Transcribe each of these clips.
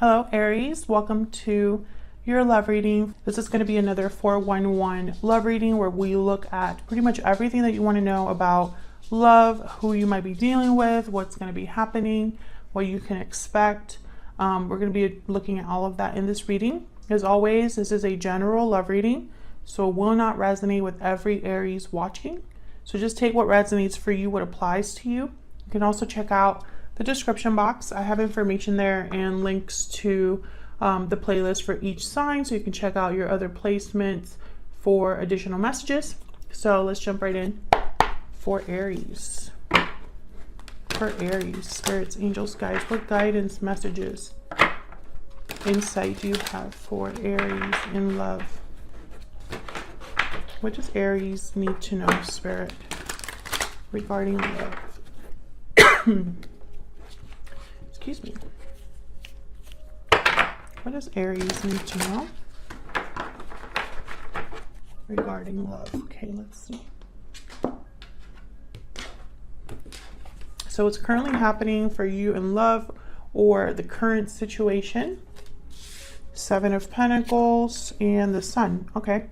Hello Aries, welcome to your love reading. This is going to be another 411 love reading where we look at pretty much everything that you want to know about love, who you might be dealing with, what's going to be happening, what you can expect. We're going to be looking at all of that in this reading. As always, this is a general love reading, so it will not resonate with every Aries watching. So just take what resonates for you, what applies to you. You can also check out the description box. I have information there and links to the playlist for each sign, so you can check out your other placements for additional messages. So let's jump right in for Aries. For Aries, spirits, angels, guides, what guidance, messages, insight do you have for Aries in love? What does Aries need to know, Spirit, regarding love? Excuse me. What does Aries need to know regarding love? Okay, let's see. So what's currently happening for you in love or the current situation? Seven of Pentacles and the Sun. Okay.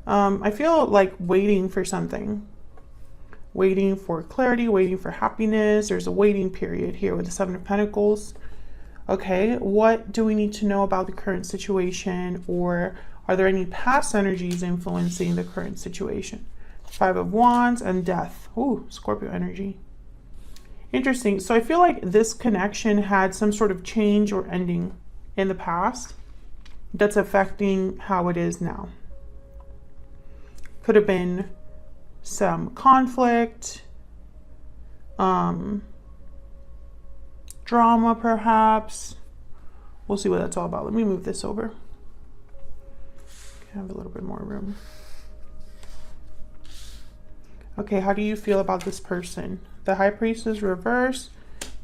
I feel like waiting for something. Waiting for clarity, waiting for happiness. There's a waiting period here with the Seven of Pentacles. Okay, what do we need to know about the current situation, or are there any past energies influencing the current situation? Five of Wands and Death. Ooh, Scorpio energy. Interesting. So I feel like this connection had some sort of change or ending in the past that's affecting how it is now. Could have been some conflict, drama perhaps. We'll see what that's all about. Let me move this over. Have a little bit more room. Okay, how do you feel about this person? The High Priestess reverse,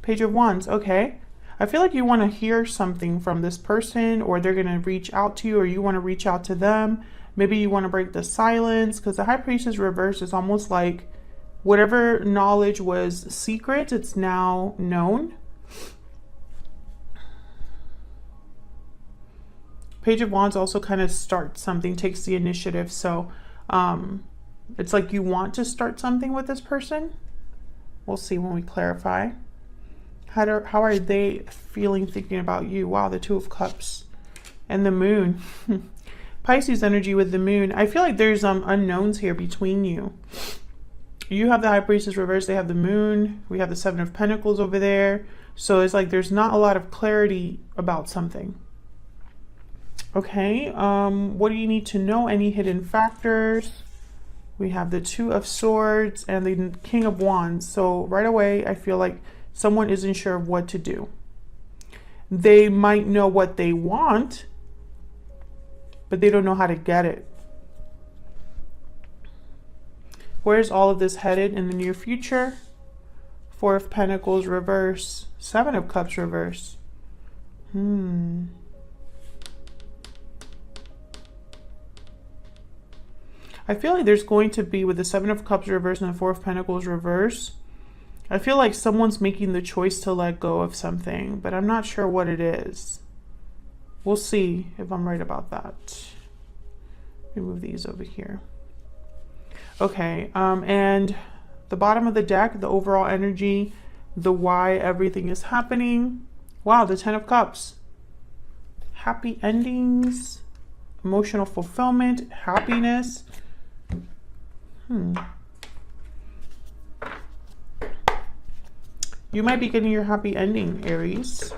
Page of Wands. Okay, I feel like you want to hear something from this person, or they're going to reach out to you, or you want to reach out to them. Maybe you want to break the silence, because the High Priestess reverse is almost like whatever knowledge was secret, it's now known. Page of Wands also kind of starts something, takes the initiative. So it's like you want to start something with this person. We'll see when we clarify. How are they feeling, thinking about you? Wow, the Two of Cups and the Moon. Pisces energy with the Moon. I feel like there's unknowns here between you. You have the High Priestess reverse, they have the Moon, we have the Seven of Pentacles over there. So it's like there's not a lot of clarity about something. Okay, what do you need to know? Any hidden factors? We have the Two of Swords and the King of Wands. So right away, I feel like someone isn't sure of what to do. They might know what they want, but they don't know how to get it. Where's all of this headed in the near future? Four of Pentacles reverse, Seven of Cups reverse. I feel like there's going to be, with the Seven of Cups reverse and the Four of Pentacles reverse, I feel like someone's making the choice to let go of something, but I'm not sure what it is. We'll see if I'm right about that. Let me move these over here. Okay, and the bottom of the deck, the overall energy, the why everything is happening. Wow, the Ten of Cups. Happy endings, emotional fulfillment, happiness. You might be getting your happy ending, Aries.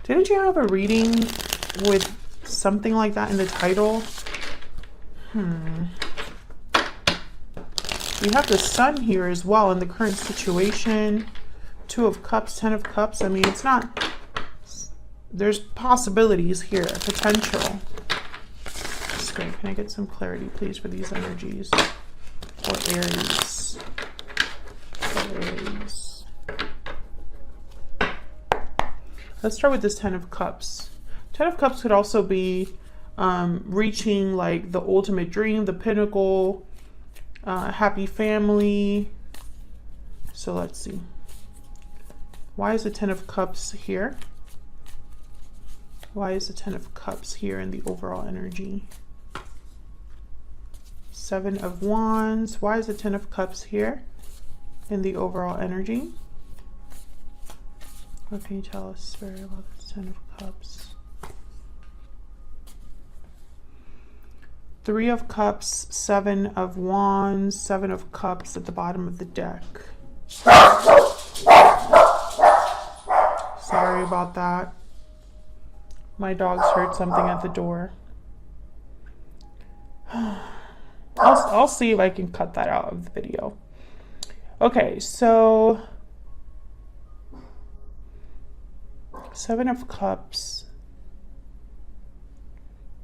Didn't you have a reading with something like that in the title? We have the Sun here as well in the current situation. Two of Cups, Ten of Cups. I mean, it's not... There's possibilities here, potential. Can I get some clarity, please, for these energies? For Aries. For Aries. Let's start with this Ten of Cups. Ten of Cups could also be reaching like the ultimate dream, the pinnacle, happy family. So let's see. Why is the Ten of Cups here? Why is the Ten of Cups here in the overall energy? Seven of Wands. Why is the Ten of Cups here in the overall energy? What can you tell us, Spirit, about this Ten of Cups? Three of Cups, Seven of Wands, Seven of Cups at the bottom of the deck. Sorry about that. My dogs heard something at the door. I'll see if I can cut that out of the video. Okay, so Seven of Cups,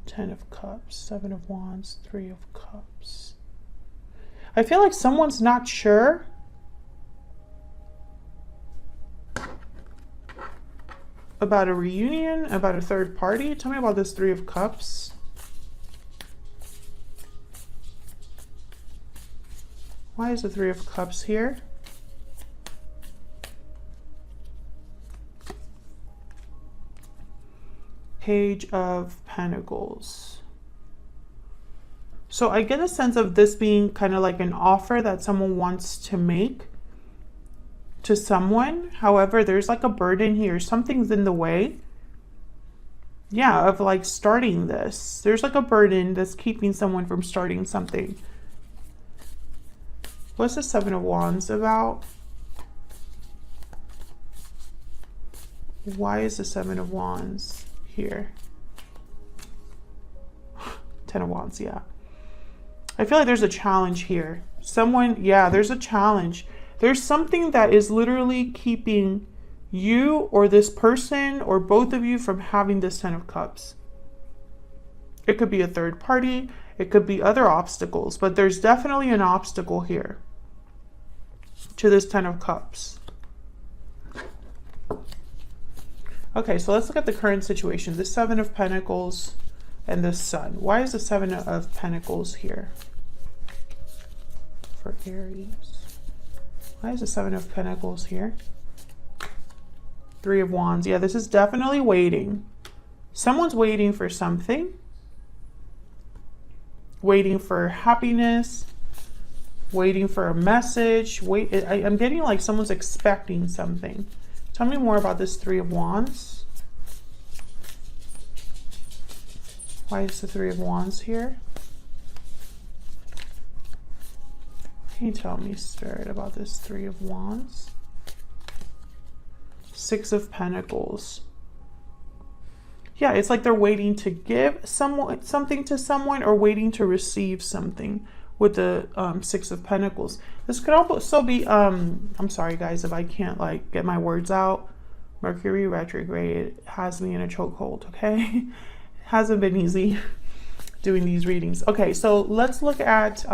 Ten of Cups, Seven of Wands, Three of Cups. I feel like someone's not sure about a reunion, about a third party. Tell me about this Three of Cups. Why is the Three of Cups here? Page of Pentacles. So I get a sense of this being kind of like an offer that someone wants to make to someone. However, there's like a burden here. Something's in the way. Yeah, of like starting this. There's like a burden that's keeping someone from starting something. What's the Seven of Wands about? Why is the Seven of Wands here? Ten of Wands, yeah. I feel like there's a challenge here. Someone, yeah, there's a challenge. There's something that is literally keeping you or this person or both of you from having this Ten of Cups. It could be a third party. It could be other obstacles, but there's definitely an obstacle here to this Ten of Cups. Okay, so let's look at the current situation. The Seven of Pentacles and the Sun. Why is the Seven of Pentacles here for Aries? Why is the Seven of Pentacles here? Three of Wands. Yeah, this is definitely waiting. Someone's waiting for something. Waiting for happiness. Waiting for a message. I'm getting like someone's expecting something. Tell me more about this Three of Wands. Why is the Three of Wands here? Can you tell me, Spirit, about this Three of Wands? Six of Pentacles. Yeah, it's like they're waiting to give someone something to someone or waiting to receive something with the Six of Pentacles. This could also be, I'm sorry guys if I can't like get my words out. Mercury retrograde has me in a chokehold, okay? Hasn't been easy doing these readings. Okay, so let's look at,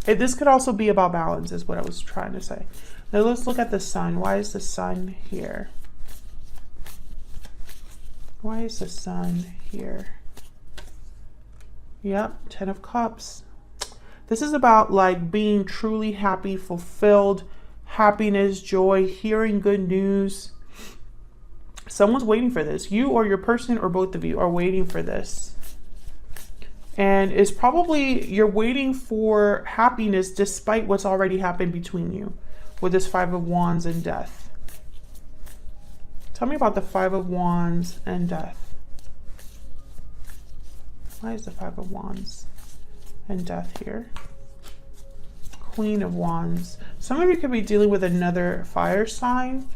this could also be about balance is what I was trying to say. Now let's look at the Sun. Why is the Sun here? Why is the Sun here? Yep, Ten of Cups. This is about like being truly happy, fulfilled, happiness, joy, hearing good news. Someone's waiting for this. You or your person or both of you are waiting for this. And it's probably you're waiting for happiness despite what's already happened between you with this Five of Wands and Death. Tell me about the Five of Wands and Death. Why is the Five of Wands and Death here? Queen of Wands. Some of you could be dealing with another fire sign.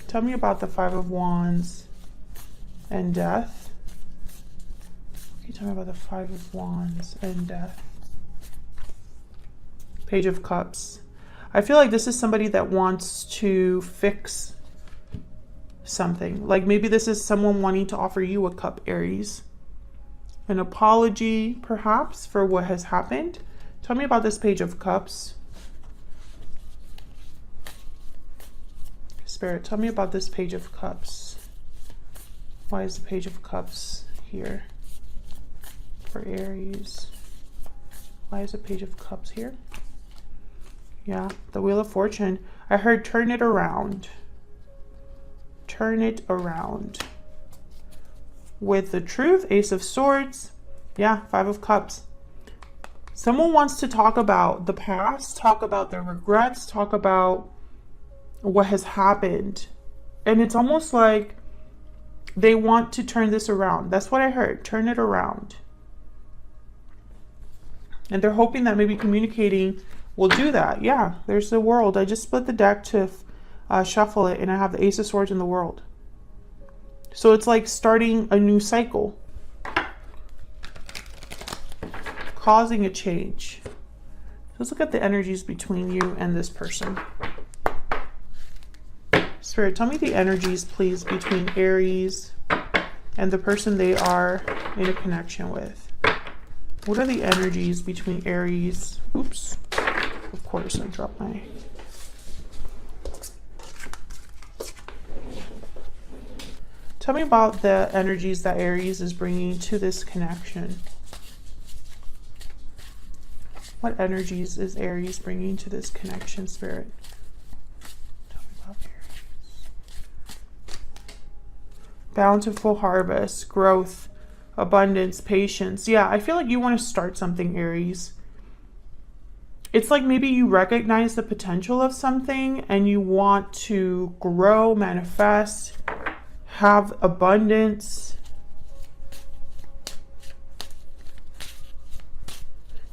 Tell me about the Five of Wands and Death. Can you tell me about the Five of Wands and Death? Page of Cups. I feel like this is somebody that wants to fix something. Like maybe this is someone wanting to offer you a cup, Aries. An apology, perhaps, for what has happened. Tell me about this Page of Cups. Spirit, tell me about this Page of Cups. Why is the Page of Cups here for Aries? Why is the Page of Cups here? Yeah, the Wheel of Fortune. I heard turn it around. Turn it around. with the Truth, Ace of Swords. Yeah, Five of Cups. Someone wants to talk about the past, talk about their regrets, talk about what has happened. And it's almost like they want to turn this around. That's what I heard. Turn it around. And they're hoping that maybe communicating will do that. Yeah, there's the World. I just split the deck to shuffle it, and I have the Ace of Swords in the World. So it's like starting a new cycle. Causing a change. Let's look at the energies between you and this person. Spirit, tell me the energies, please, between Aries and the person they are in a connection with. What are the energies between Aries? Oops. Of course, I dropped my... Tell me about the energies that Aries is bringing to this connection. What energies is Aries bringing to this connection, Spirit? Tell me about Aries. Bountiful harvest, growth, abundance, patience. Yeah, I feel like you want to start something, Aries. It's like maybe you recognize the potential of something and you want to grow, manifest, have abundance.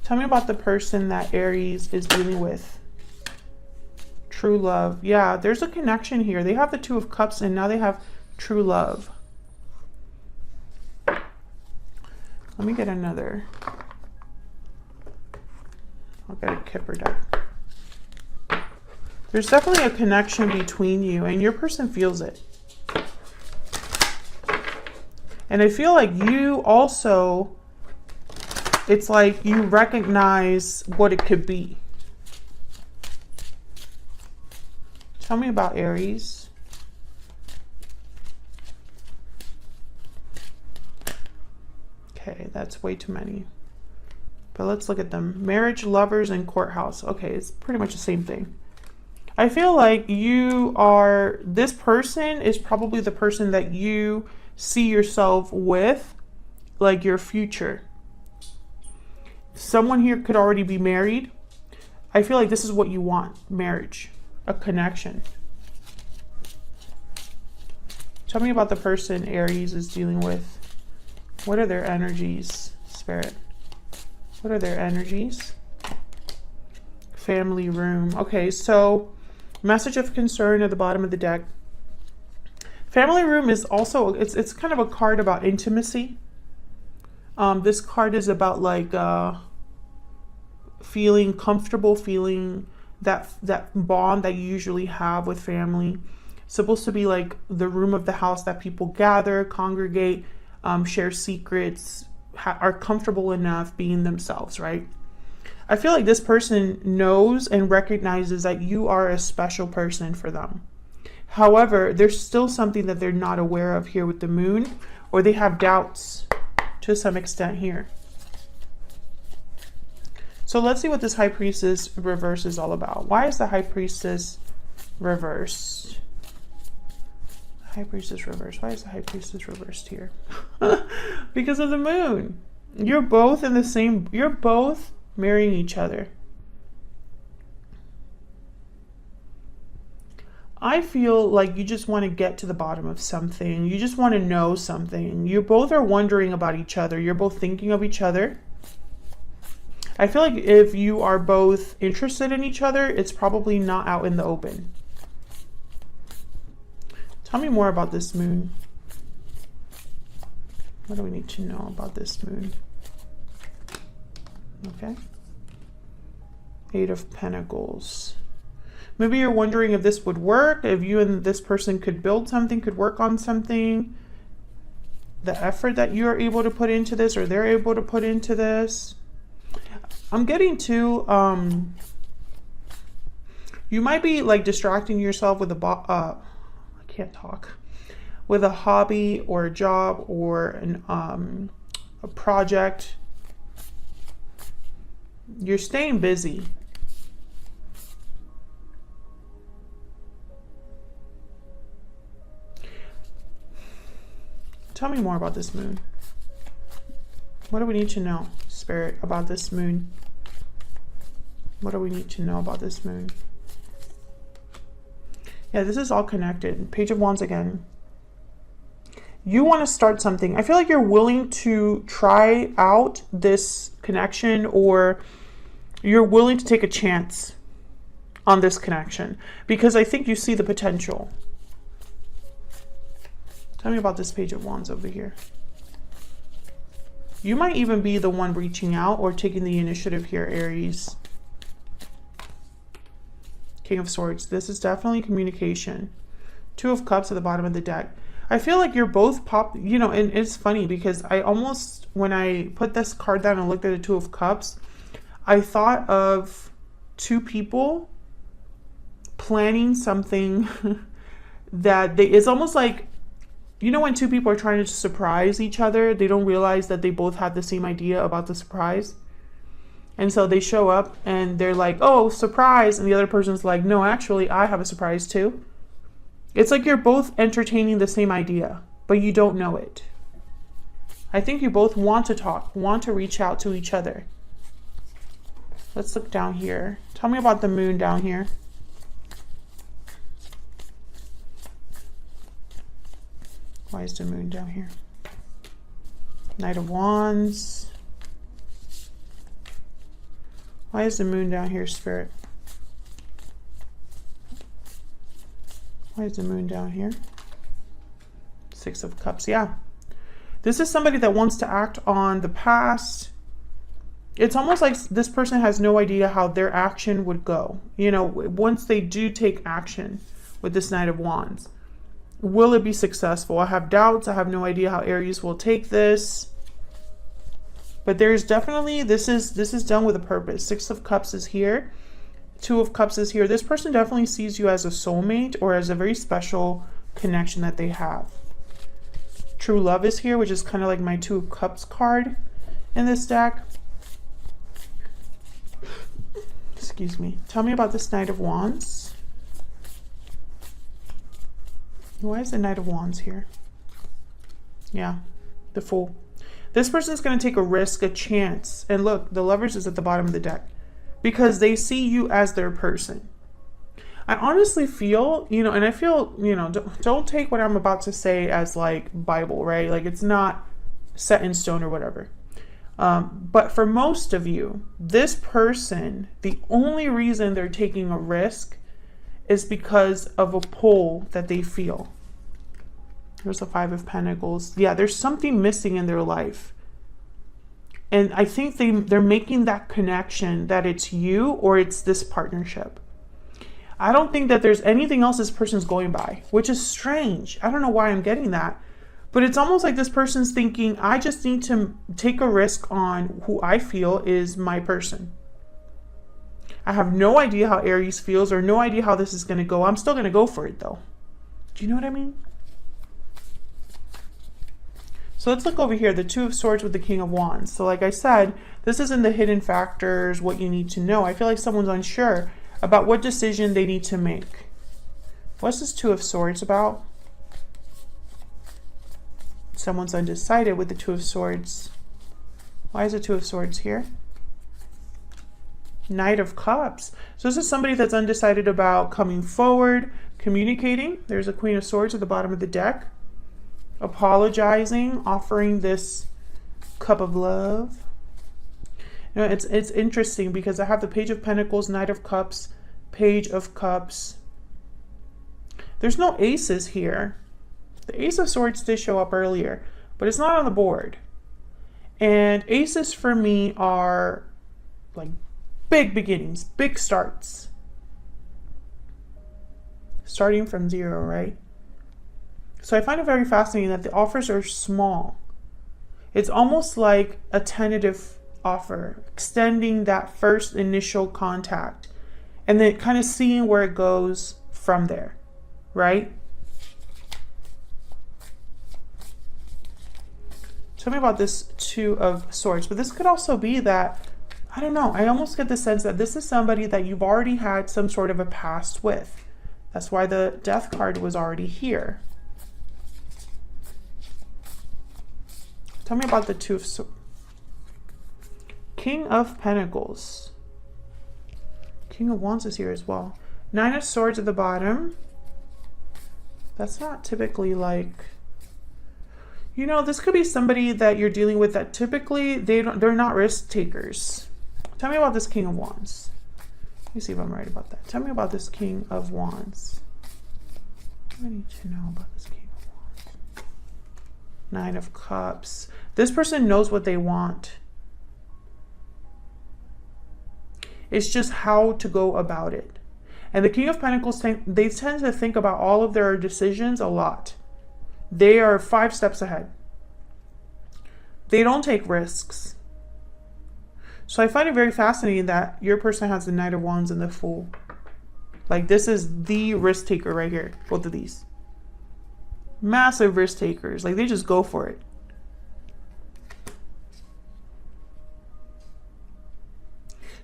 Tell me about the person that Aries is dealing with. True love. Yeah, there's a connection here. They have the Two of Cups and now they have true love. Let me get another. I'll get a Kipper deck. There's definitely a connection between you and your person feels it. And I feel like you also... It's like you recognize what it could be. Tell me about Aries. Okay, that's way too many. But let's look at them. Marriage, lovers, and courthouse. Okay, it's pretty much the same thing. I feel like you are... This person is probably the person that you see yourself with, like your future. Someone here could already be married. I feel like this is what you want. Marriage. A connection. Tell me about the person Aries is dealing with. What are their energies, Spirit? What are their energies? Family room. Okay, so message of concern at the bottom of the deck. Family room is also, it's kind of a card about intimacy. This card is about like feeling comfortable, feeling that bond that you usually have with family. It's supposed to be like the room of the house that people gather, congregate, share secrets, are comfortable enough being themselves, right? I feel like this person knows and recognizes that you are a special person for them. However, there's still something that they're not aware of here with the moon, or they have doubts to some extent here. So let's see what this High Priestess reverse is all about. Why is the High Priestess reversed? High Priestess reversed. Why is the High Priestess reversed here? Because of the moon. You're both in the same, you're both marrying each other. I feel like you just want to get to the bottom of something. You just want to know something. You both are wondering about each other. You're both thinking of each other. I feel like if you are both interested in each other, it's probably not out in the open. Tell me more about this moon. What do we need to know about this moon? Okay. Eight of Pentacles. Maybe you're wondering if this would work, if you and this person could build something, could work on something. The effort that you are able to put into this, or they're able to put into this. I'm getting to, you might be like distracting yourself with I can't talk. With a hobby or a job or a project. You're staying busy. Tell me more about this moon. What do we need to know, Spirit, about this moon? What do we need to know about this moon? Yeah, this is all connected. Page of Wands again. You want to start something. I feel like you're willing to try out this connection, or you're willing to take a chance on this connection because I think you see the potential. Tell me about this Page of Wands over here. You might even be the one reaching out or taking the initiative here, Aries. King of Swords. This is definitely communication. Two of Cups at the bottom of the deck. I feel like you're both you know, and it's funny because I almost, when I put this card down and looked at the Two of Cups, I thought of two people planning something that it's almost like, you know, when two people are trying to surprise each other, they don't realize that they both had the same idea about the surprise. And so they show up and they're like, oh, surprise. And the other person's like, no, actually, I have a surprise too. It's like you're both entertaining the same idea, but you don't know it. I think you both want to talk, want to reach out to each other. Let's look down here. Tell me about the moon down here. Why is the moon down here? Knight of Wands. Why is the moon down here, Spirit? Why is the moon down here? Six of Cups. Yeah. This is somebody that wants to act on the past. It's almost like this person has no idea how their action would go. You know, once they do take action with this Knight of Wands. Will it be successful? I have doubts. I have no idea how Aries will take this. But there's definitely, this is done with a purpose. Six of Cups is here. Two of Cups is here. This person definitely sees you as a soulmate or as a very special connection that they have. True love is here, which is kind of like my Two of Cups card in this deck. Excuse me. Tell me about this Knight of Wands. Why is the Knight of Wands here? Yeah, the Fool. This person's going to take a risk, a chance. And look, the Lovers is at the bottom of the deck because they see you as their person. I honestly feel, you know, and I feel, you know, don't take what I'm about to say as like Bible, right? Like it's not set in stone or whatever. But for most of you, this person, the only reason they're taking a risk is because of a pull that they feel. There's the Five of Pentacles. Yeah, there's something missing in their life. And I think they're making that connection that it's you or it's this partnership. I don't think that there's anything else this person's going by, which is strange. I don't know why I'm getting that. But it's almost like this person's thinking, I just need to take a risk on who I feel is my person. I have no idea how Aries feels or no idea how this is going to go. I'm still going to go for it though. Do you know what I mean? So let's look over here, the Two of Swords with the King of Wands. So like I said, this is in the hidden factors, what you need to know. I feel like someone's unsure about what decision they need to make. What's this Two of Swords about? Someone's undecided with the Two of Swords. Why is the Two of Swords here? Knight of Cups. So this is somebody that's undecided about coming forward, communicating. There's a Queen of Swords at the bottom of the deck. Apologizing, offering this cup of love. You know, it's interesting because I have the Page of Pentacles, Knight of Cups, Page of Cups. There's no aces here. The Ace of Swords did show up earlier, but it's not on the board. And aces for me are like big beginnings, big starts. Starting from zero, right? So I find it very fascinating that the offers are small. It's almost like a tentative offer, extending that first initial contact and then kind of seeing where it goes from there, right? Tell me about this Two of Swords, but this could also be that, I don't know, I almost get the sense that this is somebody that you've already had some sort of a past with. That's why the Death card was already here. Tell me about the Two of Swords. King of Pentacles. King of Wands is here as well. Nine of Swords at the bottom. That's not typically like, you know, this could be somebody that you're dealing with that typically they're not risk takers. Tell me about this King of Wands. Let me see if I'm right about that. Tell me about this King of Wands. I need to know about this King of Wands. Nine of Cups. This person knows what they want. It's just how to go about it. And the King of Pentacles, they tend to think about all of their decisions a lot. They are 5 steps ahead. They don't take risks. So I find it very fascinating that your person has the Knight of Wands and the Fool. Like, this is the risk taker right here. Both of these. Massive risk takers. Like, they just go for it.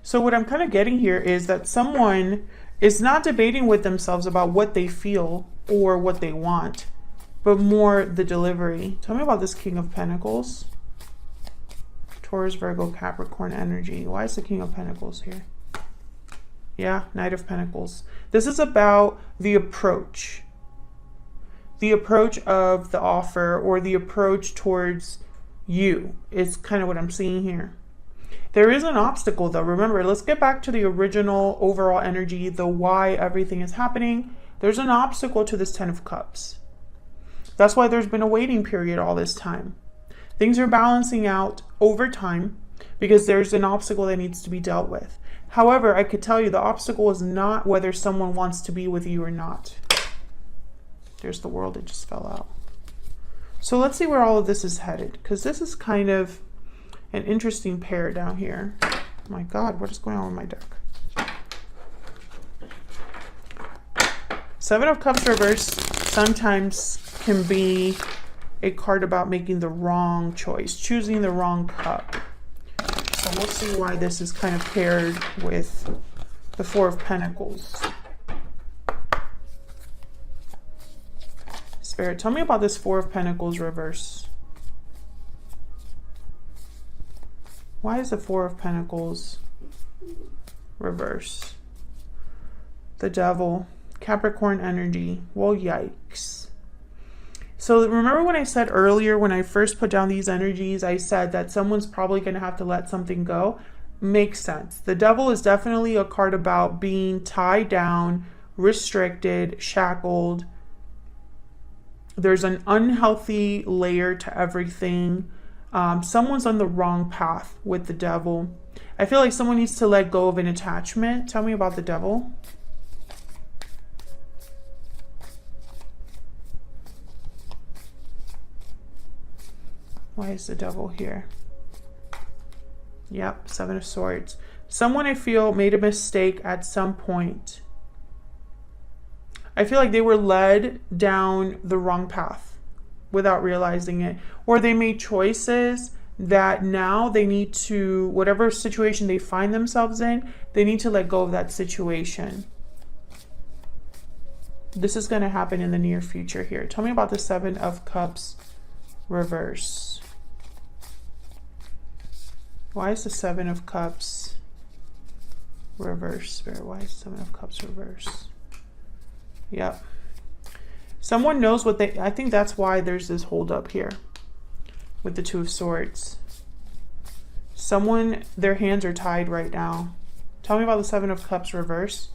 So what I'm kind of getting here is that someone is not debating with themselves about what they feel or what they want, but more the delivery. Tell me about this King of Pentacles. Taurus, Virgo, Capricorn energy. Why is the King of Pentacles here? Yeah, Knight of Pentacles. This is about the approach. The approach of the offer, or the approach towards you, is kind of what I'm seeing here. There is an obstacle though. Remember, let's get back to the original overall energy, the why everything is happening. There's an obstacle to this Ten of Cups. That's why there's been a waiting period all this time. Things are balancing out over time because there's an obstacle that needs to be dealt with. However, I could tell you the obstacle is not whether someone wants to be with you or not. There's the World that just fell out. So let's see where all of this is headed, because this is kind of an interesting pair down here. Oh my God, what is going on with my deck? Seven of Cups reverse sometimes can be a card about making the wrong choice, choosing the wrong cup. So we'll see why this is kind of paired with the Four of Pentacles. Spirit, tell me about this Four of Pentacles reverse. Why is the Four of Pentacles reverse? The Devil, Capricorn energy. Well, yikes. So remember when I said earlier, when I first put down these energies, I said that someone's probably going to have to let something go. Makes sense. The Devil is definitely a card about being tied down, restricted, shackled. There's an unhealthy layer to everything. Someone's on the wrong path with the Devil. I feel like someone needs to let go of an attachment. Tell me about the Devil. Why is the Devil here? Yep, Seven of Swords. Someone, I feel, made a mistake at some point. I feel like they were led down the wrong path without realizing it, or they made choices that now they need to, whatever situation they find themselves in, they need to let go of that situation. This is going to happen in the near future here. Tell me about the Seven of Cups reverse. Why is the Seven of Cups reverse, Spirit? Why is the Seven of Cups reverse? Yep. Someone knows what they, I think that's why there's this hold up here with the Two of Swords. Someone, their hands are tied right now. Tell me about the Seven of Cups reverse,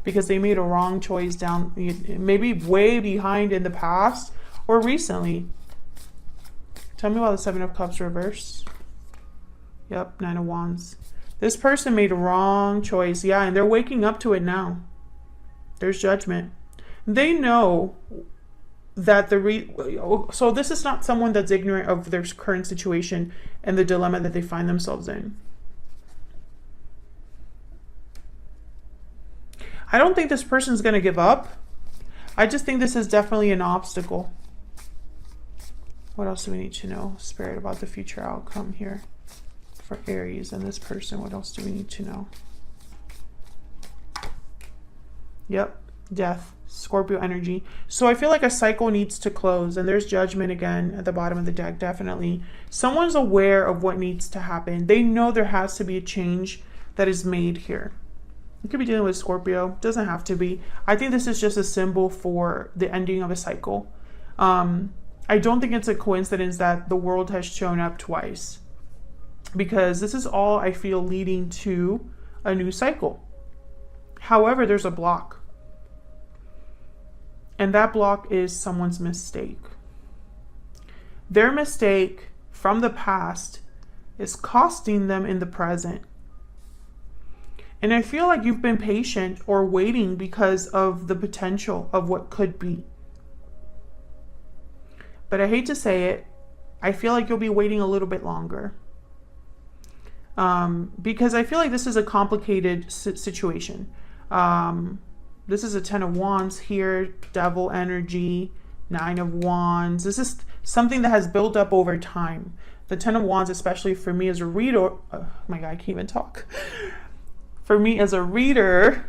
because they made a wrong choice down, maybe way behind in the past or recently. Tell me about the Seven of Cups reverse. Yep, Nine of Wands. This person made a wrong choice. Yeah, and they're waking up to it now. There's judgment. They know that so this is not someone that's ignorant of their current situation and the dilemma that they find themselves in. I don't think this person's going to give up. I just think this is definitely an obstacle. What else do we need to know, Spirit, about the future outcome here for Aries and this person? What else do we need to know? Yep, Death. Scorpio energy. So I feel like a cycle needs to close, and there's Judgment again at the bottom of the deck. Definitely someone's aware of what needs to happen. They know there has to be a change that is made here. You could be dealing with Scorpio, doesn't have to be. I think this is just a symbol for the ending of a cycle. I don't think it's a coincidence that the world has shown up twice, because this is all, I feel, leading to a new cycle. However, there's a block. And that block is someone's mistake. Their mistake from the past is costing them in the present. And I feel like you've been patient or waiting because of the potential of what could be. But I hate to say it, I feel like you'll be waiting a little bit longer. Because I feel like this is a complicated situation. This is a 10 of Wands here, Devil energy, 9 of Wands. This is something that has built up over time. The 10 of Wands, especially for me as a reader, oh my God, I can't even talk. For me as a reader,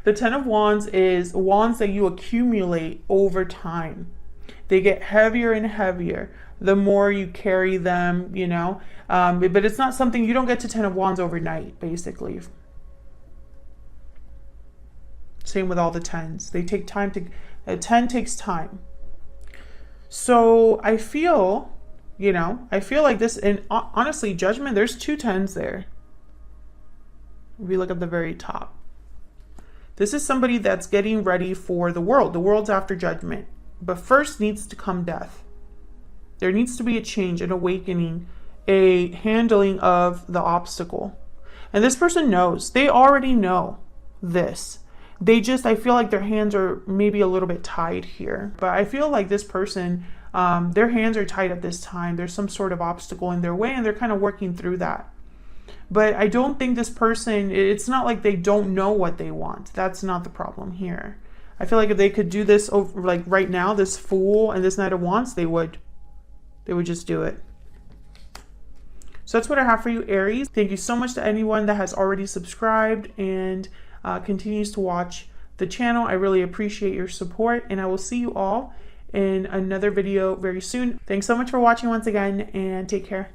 the 10 of Wands is wands that you accumulate over time. They get heavier and heavier the more you carry them, you know. But it's not something, you don't get to 10 of Wands overnight, basically. Same with all the 10s. They take time to, a 10 takes time. So I feel, you know, I feel like this, and honestly, Judgment, there's 2 10s there. If we look at the very top. This is somebody that's getting ready for the world. The world's after Judgment. But first needs to come death. There needs to be a change, an awakening, a handling of the obstacle. And this person knows. They already know this. They just, I feel like their hands are maybe a little bit tied here. But I feel like this person, their hands are tied at this time. There's some sort of obstacle in their way, and they're kind of working through that. But I don't think this person, it's not like they don't know what they want. That's not the problem here. I feel like if they could do this over, like right now, this Fool and this Knight of Wands, they would just do it. So that's what I have for you, Aries. Thank you so much to anyone that has already subscribed and continues to watch the channel. I really appreciate your support, and I will see you all in another video very soon. Thanks so much for watching once again, and take care.